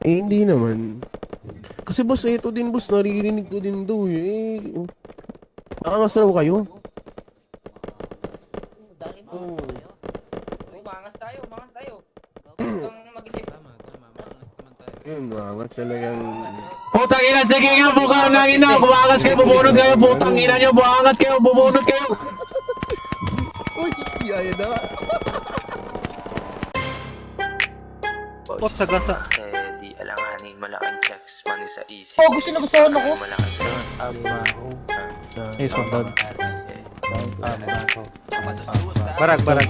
Eh, hindi naman. Kasi boss, ito din boss, naririnig ko din to eh. Angas raw kayo? Dahil mo Oo. tayo. Umangas tayo, umangas tayo. Huwag kang mag-isip. Yun, angas talagang... Putang ina, sige nga po ka nang ina. Bumangas kayo, bubunod kayo. Putang ina nyo, bumangat kayo, bubunod kayo. Uy, yaya na. Sa gasa. Eh, di alanganin, malaking checks, money sa isip. Oh, gusto na gustuhan ako. Malaking Hey, sundod. Barag.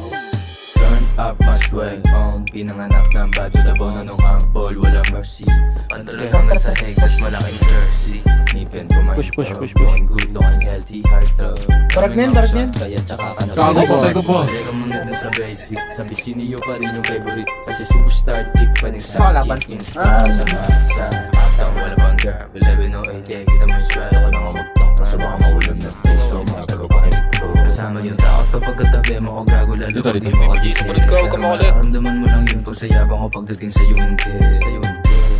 Turn up my swag on. Pinanganak ng bado na bono nung handball, walang mercy. Pantuloy hanggang sa heg, tas malaking jersey. Nipin ko may Push. Born good looking healthy heart throb. Barag na yun. Kaya tsaka ka na Gago, patay ko po. Balik ka muna dun sa basic. Sa Bisinio pa rin yung favorite. Kasi superstar tick pa din sa kick. Instinct sa sa Uptown wala pang girl. 1108 yeah, kita mo yung stride. Ako nang umugtong kaso baka maulam na taste. So mga tagapakinig ko. Kasama yung takot kapag katabi mo ko gago. Lalo pag di mo kadikit. Pero mararamdaman mo lang yun pag sayabang ko pagdating sa UNT.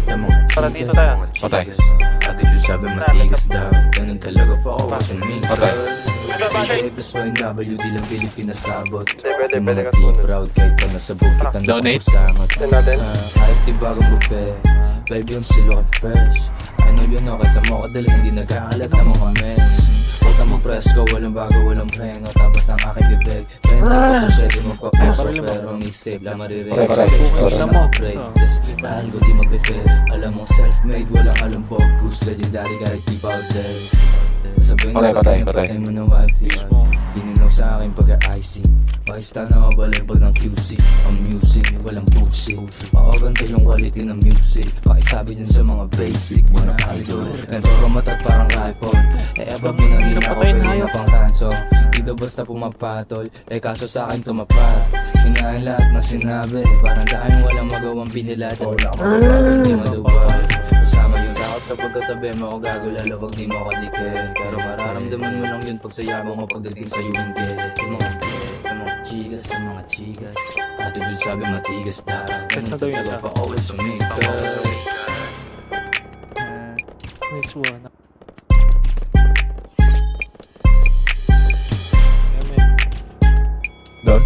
Yung mga Para dito tayo. Patay. Ate Diyos sabi matigas daw. Ganun talaga focus yung main Patay. Plus YW di lang Pilipinas sabot. Yung mga di proud kahit pa nasa bukit ang Donate. nakusangot. Kahit di bagong bupe, vibe yung silhouette fresh. I know you know kahit sa mga kadali hindi nagkakalat ng mga mess. Puta mo presko, walang bago, walang preno. Tapos ng aking bibig, 20 ko to siya di magpapuso. Pero mixtape lang maririnig. Sa mga practice, dahil ko di mag-fail. Alam mo self-made, walang alam bogus. Legendary kahit keep out there. Sabihin ko patay mo ng wifey. Dininaw sa akin pagka-icing. Pakistan na mabalay pag ng QC. Ang music, walang bullshit. Makaganda yung quality ng music. Pakisabi din sa mga basic. Mga idol, nagturo matat parang rifle. Eh abab yun ang ako pwede na pang cancel. Di daw basta pumapatol. Eh kaso sa akin tumapat. Hinahin lahat ng sinabi. Parang dahil walang magawang binilat. At hindi madubay. Kasama yung takot kapag katabi mo ako gago. Lalo pag di mo kadikit. Pero mararamdaman mo lang yun pag sayabang mo pagdating sa UNT. Yung mga chigas, yung mga chigas. Ate Diyos sabi matigas daw. Ganun talaga for always to me. Nice one. Don?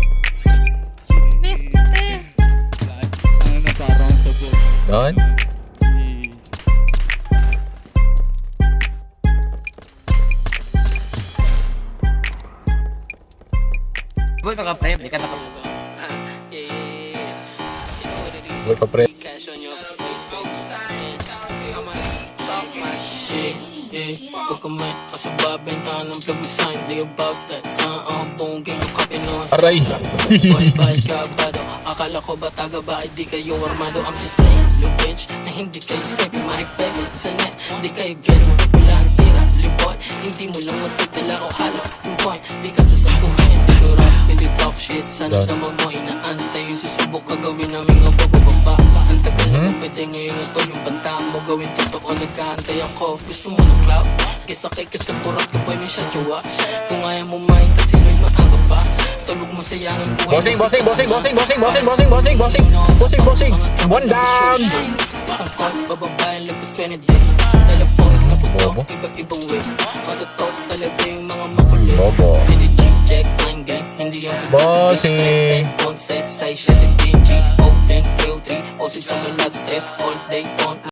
Don? Boy, pagka-play, di ka nakapag... Boy pa pre. Huwag ka may kasababentahan ng plug sign. They about that saan ang buong game yung copy no. Aray! Boy, bahit ka ba daw? Akala ko ba taga ba? Di kayo armado. I'm just saying, little bitch, na hindi kayo safe. Mahipeg sa net, di kayo get it. Wala ang tira, liboy. Hindi mo lang magdadala o halo yung point. Di ka sasaguhin, di ko rap, hindi talk shit. Sana tama mo, inaantay yung susubok ka gawin namin nga bababa. Ang tagal na pwede ngayon na to yung banta mo gawin totoo. Nagkaantay ako, gusto mo ng cloud? Kisakay ka sa purat ka boy, may siya jowa. Kung ayaw mo mahin kasi Lord maaga pa. Tulog mo sayang ang buhay. Bossing! One down! Isang call, bababayan lagpas 20 day. Teleport, naputok, iba't ibang way. Matutok talaga yung mga makulit. Bobo. Hindi G-Jack, line gang, hindi yung Bossing! Concept, say shit, dingy, open, 303, o 6 sa malat strip, all day on.